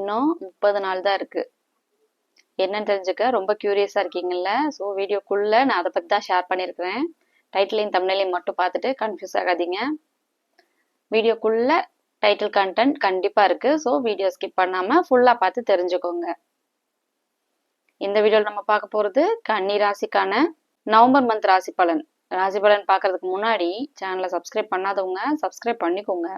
இன்னும் 30 நாள் தான் இருக்கு. என்னன்னு தெரிஞ்சுக்க ரொம்ப கியூரியஸா இருக்கீங்கல்ல? ஸோ வீடியோக்குள்ள நான் அதை பத்தி தான் ஷேர் பண்ணியிருக்கிறேன். டைட்டிலையும் தம்ப்நெயிலையும் மட்டும் பார்த்துட்டு கன்ஃபியூஸ் ஆகாதீங்க. வீடியோக்குள்ள டைட்டில் கண்டென்ட் கண்டிப்பா இருக்கு. ஸோ வீடியோ ஸ்கிப் பண்ணாம ஃபுல்லா பார்த்து தெரிஞ்சுக்கோங்க. இந்த வீடியோவில் நம்ம பார்க்க போறது கன்னி ராசிக்கான நவம்பர் மந்த் ராசி பலன். ராசி பலன் பார்க்கறதுக்கு முன்னாடி சேனலை சப்ஸ்கிரைப் பண்ணாதவங்க சப்ஸ்கிரைப் பண்ணிக்கோங்க.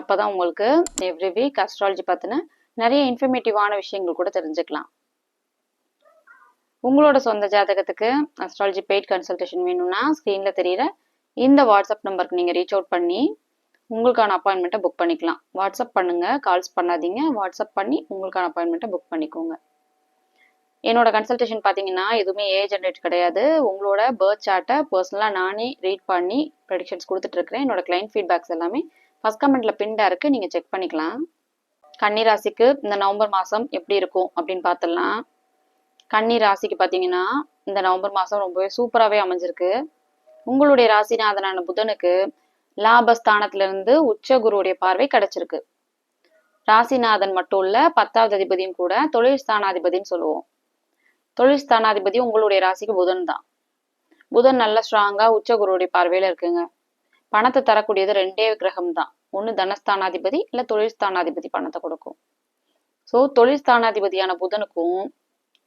அப்பதான் உங்களுக்கு எவ்ரி வீக் அஸ்ட்ராலஜி பத்தின நிறைய இன்ஃபர்மேட்டிவான விஷயங்கள் கூட தெரிஞ்சுக்கலாம். உங்களோட சொந்த ஜாதகத்துக்கு அஸ்ட்ராலஜி பெய்ட் கன்சல்டேஷன் வேணும்னா ஸ்க்ரீன்ல தெரியுற இந்த வாட்ஸ்அப் நம்பருக்கு நீங்க ரீச் அவுட் பண்ணி உங்களுக்கான அப்பாயின்மெண்ட்டை புக் பண்ணிக்கலாம். வாட்ஸ்அப் பண்ணுங்க, கால்ஸ் பண்ணாதீங்க. வாட்ஸ்அப் பண்ணி உங்களுக்கான அப்பாயின்மெண்ட்டை புக் பண்ணிக்கோங்க. என்னோட கன்சல்டேஷன் பார்த்தீங்கன்னா எதுவுமே ஜென்ரேட் கிடையாது. உங்களோட பர்த் சார்ட்டை பர்சனலாக நானே ரீட் பண்ணி ப்ரெடிக்ஷன்ஸ் கொடுத்துட்டு இருக்கிறேன். என்னோட கிளைண்ட் ஃபீட்பேக்ஸ் எல்லாமே ஃபர்ஸ்ட் கமெண்ட்ல பின்டா இருக்கு, நீங்க செக் பண்ணிக்கலாம். கன்னி ராசிக்கு இந்த நவம்பர் மாசம் எப்படி இருக்கும் அப்படின்னு பார்த்துடலாம். கன்னி ராசிக்கு பார்த்தீங்கன்னா இந்த நவம்பர் மாசம் ரொம்பவே சூப்பராகவே அமைஞ்சிருக்கு. உங்களுடைய ராசிநாதனான புதனுக்கு லாபஸ்தானத்திலிருந்து உச்ச குருவுடைய பார்வை கிடைச்சிருக்கு. ராசிநாதன் மட்டும் இல்ல 10வது அதிபதியும் கூட தொழில் ஸ்தானாதிபதினு சொல்லுவோம். தொழில் ஸ்தானாதிபதி உங்களுடைய ராசிக்கு புதன் தான். புதன் நல்ல ஸ்ட்ராங்கா உச்ச குருவுடைய பார்வையில இருக்குங்க. பணத்தை தரக்கூடியது 2 கிரகம் தான். ஒன்று தனஸ்தானாதிபதி இல்ல தொழில் ஸ்தானாதிபதி பணத்தை கொடுக்கும். ஸோ தொழில் ஸ்தானாதிபதியான புதனுக்கும்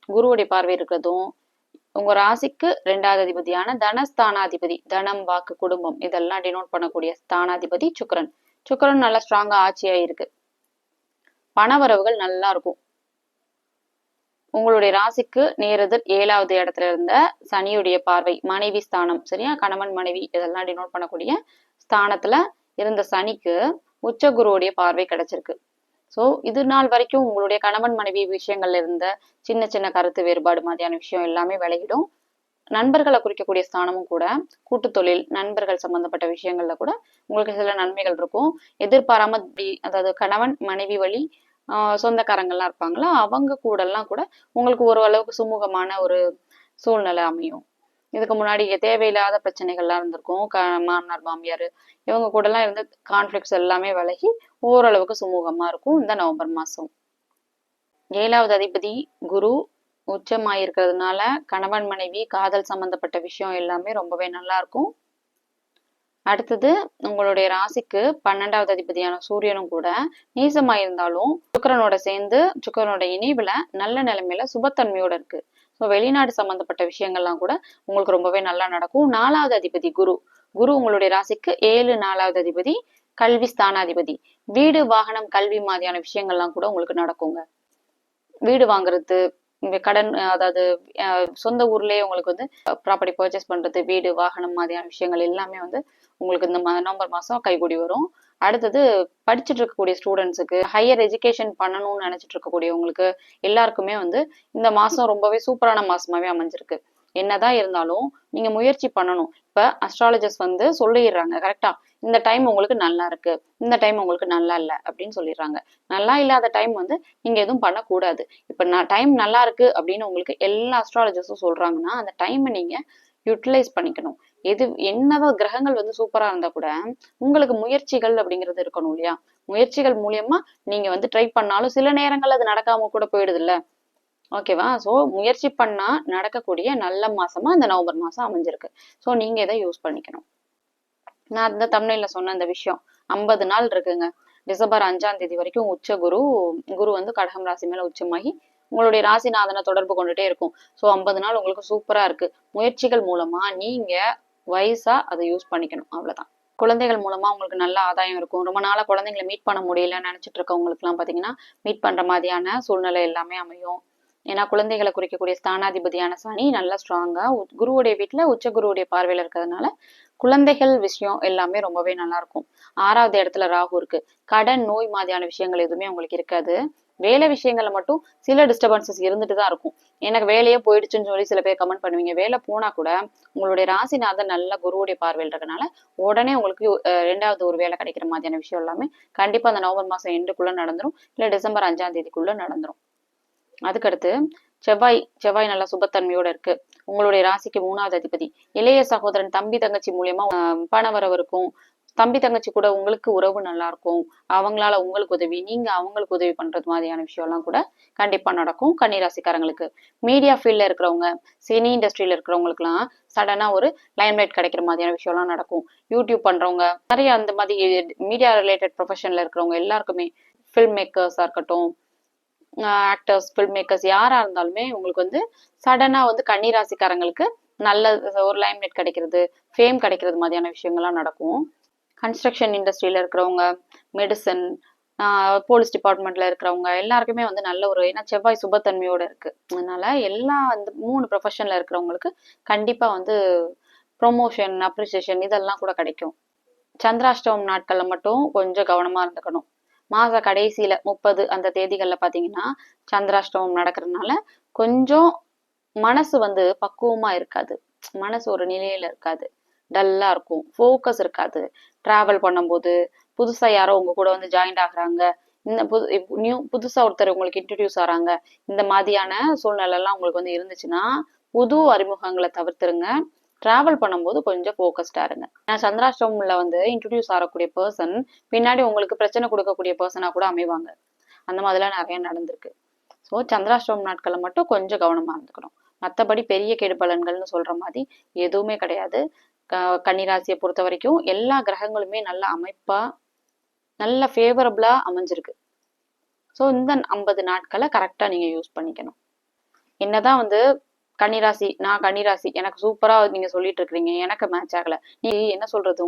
குருவுடைய பார்வை இருக்கிறதும் உங்க ராசிக்கு 2வது அதிபதியான தனஸ்தானாதிபதி, தனம் வாக்கு குடும்பம் இதெல்லாம் டினோட் பண்ணக்கூடிய ஸ்தானாதிபதி சுக்கிரன். சுக்கிரன் நல்லா ஸ்ட்ராங்கா ஆட்சியா இருக்கு. பணவரவுகள் நல்லா இருக்கும். உங்களுடைய ராசிக்கு நேரெதிர் 7வது இடத்துல இருந்த சனியுடைய பார்வை மனைவி ஸ்தானம், சரியா, கணவன் மனைவி இதெல்லாம் டினோட் பண்ணக்கூடிய ஸ்தானத்துல இருந்த சனிக்கு உச்ச குருவுடைய பார்வை கிடைச்சிருக்கு. ஸோ இது நாள் வரைக்கும் உங்களுடைய கணவன் மனைவி விஷயங்கள்ல இருந்த சின்ன சின்ன கருத்து வேறுபாடு மாதிரியான விஷயம் எல்லாமே விலகிடும். நண்பர்களை குறிக்கக்கூடிய ஸ்தானமும் கூட கூட்டு தொழில் நண்பர்கள் சம்பந்தப்பட்ட விஷயங்கள்ல கூட உங்களுக்கு சில நன்மைகள் இருக்கும். எதிர்பாராம அதாவது கணவன் மனைவி வழி சொந்தக்காரங்கள்லாம் இருப்பாங்களா, அவங்க கூட எல்லாம் கூட உங்களுக்கு ஓரளவுக்கு சுமூகமான ஒரு சூழ்நிலை அமையும். இதுக்கு முன்னாடி தேவையில்லாத பிரச்சனைகள்லாம் இருந்திருக்கும். மாமனார் மாமியார் இவங்க கூட எல்லாம் இருந்த கான்ஃபிளிக்ஸ் எல்லாமே விலகி ஓரளவுக்கு சுமூகமா இருக்கும் இந்த நவம்பர் மாசம். 7வது அதிபதி குரு உச்சமாயிருக்கிறதுனால கணவன் மனைவி காதல் சம்பந்தப்பட்ட விஷயம் எல்லாமே ரொம்பவே நல்லா இருக்கும். அடுத்தது உங்களுடைய ராசிக்கு 12வது அதிபதியான சூரியனும் கூட நீசமாயிருந்தாலும் சுக்கிரனோட சேர்ந்து சுக்கிரனோட இணைவுல நல்ல நிலைமையில சுபத்தன்மையோட இருக்கு. ஸோ வெளிநாடு சம்பந்தப்பட்ட விஷயங்கள்லாம் கூட உங்களுக்கு ரொம்பவே நல்லா நடக்கும். 4வது அதிபதி குரு. குரு உங்களுடைய ராசிக்கு 7 4வது அதிபதி, கல்வி ஸ்தானாதிபதி. வீடு வாகனம் கல்வி மாதிரியான விஷயங்கள்லாம் கூட உங்களுக்கு நடக்குங்க. வீடு வாங்குறது, கடன், அதாவது சொந்த ஊர்லயே உங்களுக்கு வந்து ப்ராப்பர்ட்டி பர்ச்சேஸ் பண்றது, வீடு வாகனம் மாதிரியான விஷயங்கள் எல்லாமே வந்து உங்களுக்கு இந்த நவம்பர் மாசம் கைகூடி வரும். அடுத்தது படிச்சுட்டு இருக்கக்கூடிய ஸ்டூடெண்ட்ஸுக்கு ஹையர் எஜுகேஷன் பண்ணணும்னு நினைச்சிட்டு இருக்கக்கூடியவங்களுக்கு எல்லாருக்குமே வந்து இந்த மாசம் ரொம்பவே சூப்பரான மாசமாவே அமைஞ்சிருக்கு. என்னதான் இருந்தாலும் நீங்க முயற்சி பண்ணணும். இப்ப அஸ்ட்ராலஜர்ஸ் வந்து சொல்லிடுறாங்க கரெக்டா, இந்த டைம் உங்களுக்கு நல்லா இருக்கு, இந்த டைம் உங்களுக்கு நல்லா இல்லை அப்படின்னு சொல்லிடுறாங்க. நல்லா இல்லாத டைம் வந்து நீங்க எதுவும் பண்ணக்கூடாது. இப்ப டைம் நல்லா இருக்கு அப்படின்னு உங்களுக்கு எல்லா அஸ்ட்ராலஜர்ஸும் சொல்றாங்கன்னா அந்த டைமை நீங்க யூட்டிலைஸ் பண்ணிக்கணும். என்னதான் கிரகங்கள் வந்து சூப்பரா இருந்தா கூட உங்களுக்கு முயற்சிகள் அப்படிங்கிறது இருக்கணும் இல்லையா? முயற்சிகள் மூலியமா நீங்க வந்து ட்ரை பண்ணாலும் சில நேரங்கள் அது நடக்காம கூட போயிடுது இல்ல. ஓகேவா? ஸோ முயற்சி பண்ணா நடக்கக்கூடிய நல்ல மாசமா இந்த நவம்பர் மாசம் அமைஞ்சிருக்கு. ஸோ நீங்க இதை யூஸ் பண்ணிக்கணும். நான் அந்த தம்ப்நெயில்ல சொன்ன அந்த விஷயம் 50 நாள் இருக்குங்க. டிசம்பர் 5ஆம் தேதி வரைக்கும் உச்ச குரு வந்து கடகம் ராசி மேல உச்சமாகி உங்களுடைய ராசிநாதனை தொடர்பு கொண்டுட்டே இருக்கும். ஸோ 50 நாள் உங்களுக்கு சூப்பரா இருக்கு. முயற்சிகள் மூலமா நீங்க வயசா அதை யூஸ் பண்ணிக்கணும், அவ்வளவுதான். குழந்தைகள் மூலமா உங்களுக்கு நல்ல ஆதாயம் இருக்கும். ரொம்ப நாளா குழந்தைங்களை மீட் பண்ண முடியலன்னு நினைச்சிட்டு இருக்கவங்களுக்கு எல்லாம் பாத்தீங்கன்னா மீட் பண்ற மாதிரியான சூழ்நிலை எல்லாமே அமையும். ஏன்னா குழந்தைகளை குறிக்கக்கூடிய ஸ்தானாதிபதியான சனி நல்லா ஸ்ட்ராங்கா குருவுடைய வீட்டுல உச்ச குருவுடைய பார்வையில இருக்கிறதுனால குழந்தைகள் விஷயம் எல்லாமே ரொம்பவே நல்லா இருக்கும். 6வது இடத்துல ராகு இருக்கு. கடன் நோய் மாதிரியான விஷயங்கள் எதுவுமே உங்களுக்கு இருக்காது. வேலை விஷயங்கள்ல மட்டும் சில டிஸ்டர்பன்சஸ் இருந்துட்டு தான் இருக்கும். எனக்கு வேலையே போயிடுச்சுன்னு சொல்லி சில பேர் கமெண்ட் பண்ணுவீங்க. வேலை போனா கூட உங்களுடைய ராசிநாதன் நல்ல குருவுடைய பார்வையில் இருக்கனால உடனே உங்களுக்கு 2வது ஒரு வேலை கிடைக்கிற மாதிரியான விஷயம் எல்லாமே கண்டிப்பா அந்த நவம்பர் மாசம் எண்டுக்குள்ள நடந்துரும், இல்ல டிசம்பர் 5ஆம் தேதிக்குள்ள நடந்துரும். அதுக்கடுத்து செவ்வாய் நல்ல சுபத்தன்மையோட இருக்கு. உங்களுடைய ராசிக்கு 3வது அதிபதி. இளைய சகோதரன் தம்பி தங்கச்சி மூலியமா பண வரவு இருக்கும். தம்பி தங்கச்சி கூட உங்களுக்கு உறவு நல்லா இருக்கும். அவங்களால உங்களுக்கு உதவி, நீங்க அவங்களுக்கு உதவி பண்றது மாதிரியான விஷயம்லாம் கூட கண்டிப்பா நடக்கும் கன்னிராசிக்காரங்களுக்கு. மீடியா ஃபீல்ட்ல இருக்கிறவங்க, சினி இண்டஸ்ட்ரியில இருக்கிறவங்களுக்குலாம் சடனா ஒரு லைம்லைட் கிடைக்கிற மாதிரியான விஷயம்லாம் நடக்கும். யூடியூப் பண்றவங்க, நிறைய அந்த மாதிரி மீடியா ரிலேட்டட் ப்ரொஃபஷன்ல இருக்கிறவங்க எல்லாருக்குமே, ஃபில்ம் மேக்கர்ஸா இருக்கட்டும், ஆக்டர்ஸ், ஃபில்ம் மேக்கர்ஸ் யாரா இருந்தாலுமே உங்களுக்கு வந்து சடனா வந்து கன்னிராசிக்காரங்களுக்கு நல்ல ஒரு லைம்லைட் கிடைக்கிறது, ஃபேம் கிடைக்கிறது மாதிரியான விஷயங்கள்லாம் நடக்கும். கன்ஸ்ட்ரக்ஷன் இண்டஸ்ட்ரியில இருக்கிறவங்க, மெடிசன், போலீஸ் டிபார்ட்மெண்ட்ல இருக்கிறவங்க எல்லாருக்குமே வந்து நல்ல ஒரு, ஏன்னா செவ்வாய் சுபத்தன்மையோட இருக்கு. அதனால எல்லா இந்த 3 ப்ரொஃபஷன்ல இருக்கிறவங்களுக்கு கண்டிப்பா வந்து ப்ரொமோஷன், அப்ரிசியேஷன் இதெல்லாம் கூட கிடைக்கும். சந்திராஷ்டமம் நாட்கள்ல மட்டும் கொஞ்சம் கவனமா இருந்துக்கணும். மாச கடைசியில 30 அந்த தேதிகள்ல பாத்தீங்கன்னா சந்திராஷ்டமம் நடக்கிறதுனால கொஞ்சம் மனசு வந்து பக்குவமா இருக்காது. மனசு ஒரு நிலையில இருக்காது, டல்லா இருக்கும், ஃபோக்கஸ் இருக்காது. டிராவல் பண்ணும்போது புதுசா யாரோ உங்க கூட வந்து ஜாயின்ட் ஆகுறாங்க, இந்த புதுசா ஒருத்தர் உங்களுக்கு இன்ட்ரடியூஸ் ஆறாங்க, இந்த மாதிரியான சூழ்நிலை எல்லாம் உங்களுக்கு வந்து இருந்துச்சுன்னா புது அறிமுகங்களை தவிர்த்துருங்க. டிராவல் பண்ணும்போது கொஞ்சம் ஃபோக்கஸ்டா இருங்க. ஏன்னா சந்திராஷ்டமம்ல வந்து இன்ட்ரடியூஸ் ஆகக்கூடிய பர்சன் பின்னாடி உங்களுக்கு பிரச்சனை கொடுக்கக்கூடிய பர்சனா கூட அமைவாங்க. அந்த மாதிரிலாம் நிறைய நடந்திருக்கு. ஸோ சந்திராஷ்டமம் நாட்கள்ல மட்டும் கொஞ்சம் கவனமா இருந்துக்கணும். மற்றபடி பெரிய கெடு பலன்கள்னு சொல்ற மாதிரி எதுவுமே கிடையாது. கன்னிராசியை பொறுத்த வரைக்கும் எல்லா கிரகங்களுமே நல்ல அமைப்பா நல்ல ஃபேவரபிளா அமைஞ்சிருக்கு. ஸோ இந்த 50 நாட்களை கரெக்டா நீங்க யூஸ் பண்ணிக்கணும். என்னதான் வந்து கன்னிராசி, நான் கன்னிராசி எனக்கு சூப்பரா நீங்க சொல்லிட்டு இருக்கிறீங்க, எனக்கு மேட்ச் ஆகல, நீ என்ன சொல்றது,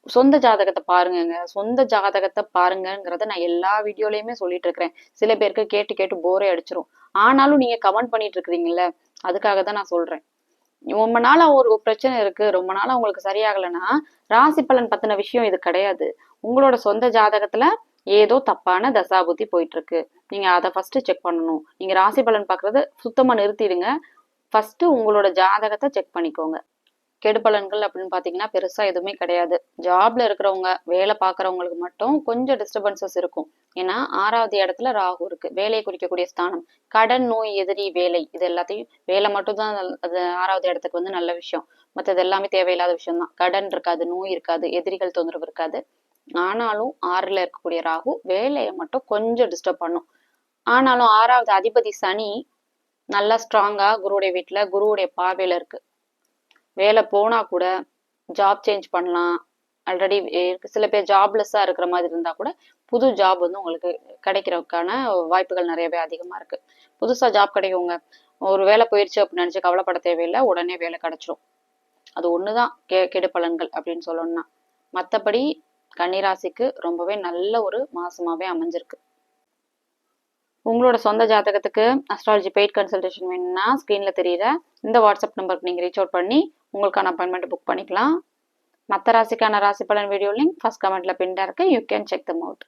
சொந்த ஜாதகத்தை பாருங்க, சொந்த ஜாதகத்தை பாருங்கிறத நான் எல்லா வீடியோலயுமே சொல்லிட்டு இருக்கிறேன். சில பேருக்கு கேட்டு கேட்டு போரே அடிச்சிரும். ஆனாலும் நீங்க கமெண்ட் பண்ணிட்டு இருக்கிறீங்கல்ல, அதுக்காக தான் நான் சொல்றேன். ரொம்ப நாளா ஒரு பிரச்சனை இருக்கு, ரொம்ப நாளா உங்களுக்கு சரியாகலைன்னா ராசி பலன் பத்தின விஷயம் இது கிடையாது. உங்களோட சொந்த ஜாதகத்துல ஏதோ தப்பான தசாபுத்தி போயிட்டு இருக்கு. நீங்க அதை ஃபர்ஸ்ட் செக் பண்ணணும். நீங்க ராசி பலன் பாக்குறது சுத்தமா நிறுத்திடுங்க. ஃபர்ஸ்ட் உங்களோட ஜாதகத்தை செக் பண்ணிக்கோங்க. கெடுபலன்கள் அப்படின்னு பாத்தீங்கன்னா பெருசா எதுவுமே கிடையாது. ஜாப்ல இருக்கிறவங்க, வேலை பாக்குறவங்களுக்கு மட்டும் கொஞ்சம் டிஸ்டர்பன்சஸ் இருக்கும். ஏன்னா 6வது இடத்துல ராகு இருக்கு, வேலையை குறிக்கக்கூடிய ஸ்தானம். கடன், நோய், எதிரி, வேலை இது எல்லாத்தையும், வேலை மட்டும் தான் அது 6வது இடத்துக்கு வந்து நல்ல விஷயம். மற்றது எல்லாமே தேவையில்லாத விஷயம் தான். கடன் இருக்காது, நோய் இருக்காது, எதிரிகள் தொந்தரவு இருக்காது. ஆனாலும் 6ல இருக்கக்கூடிய ராகு வேலையை மட்டும் கொஞ்சம் டிஸ்டர்ப் பண்ணும். ஆனாலும் 6வது அதிபதி சனி நல்லா ஸ்ட்ராங்கா குருவுடைய வீட்டுல குருவுடைய பார்வையில இருக்கு. வேலை போனா கூட ஜாப் சேஞ்ச் பண்ணலாம். ஆல்ரெடி சில பேர் ஜாப்லெஸ்ஸா இருக்கிற மாதிரி இருந்தா கூட புது ஜாப் வந்து உங்களுக்கு கிடைக்கிறதுக்கான வாய்ப்புகள் நிறையவே அதிகமா இருக்கு. புதுசா ஜாப் கிடைக்குங்க, ஒரு வேலை போயிடுச்சு அப்படின்னு நினைச்சு கவலைப்பட தேவையில்லை, உடனே வேலை கிடைச்சிரும். அது ஒண்ணுதான் கெடு பலன்கள் அப்படின்னு சொல்லணும்னா. மற்றபடி கன்னிராசிக்கு ரொம்பவே நல்ல ஒரு மாசமாவே அமைஞ்சிருக்கு. உங்களோட சொந்த ஜாதகத்துக்கு அஸ்ட்ராலஜி பெய்ட் கன்சல்டேஷன் வேணும்னா ஸ்க்ரீன்ல தெரியுற இந்த வாட்ஸ்அப் நம்பருக்கு நீங்க ரீச் அவுட் பண்ணி உங்களுக்கான அப்பாயின்மெண்ட் புக் பண்ணிக்கலாம். மற்ற ராசிக்கான ராசி பலன் வீடியோ லிங்க் ஃபர்ஸ்ட் கமெண்ட்ல பின்டா இருக்கு. You can check them out.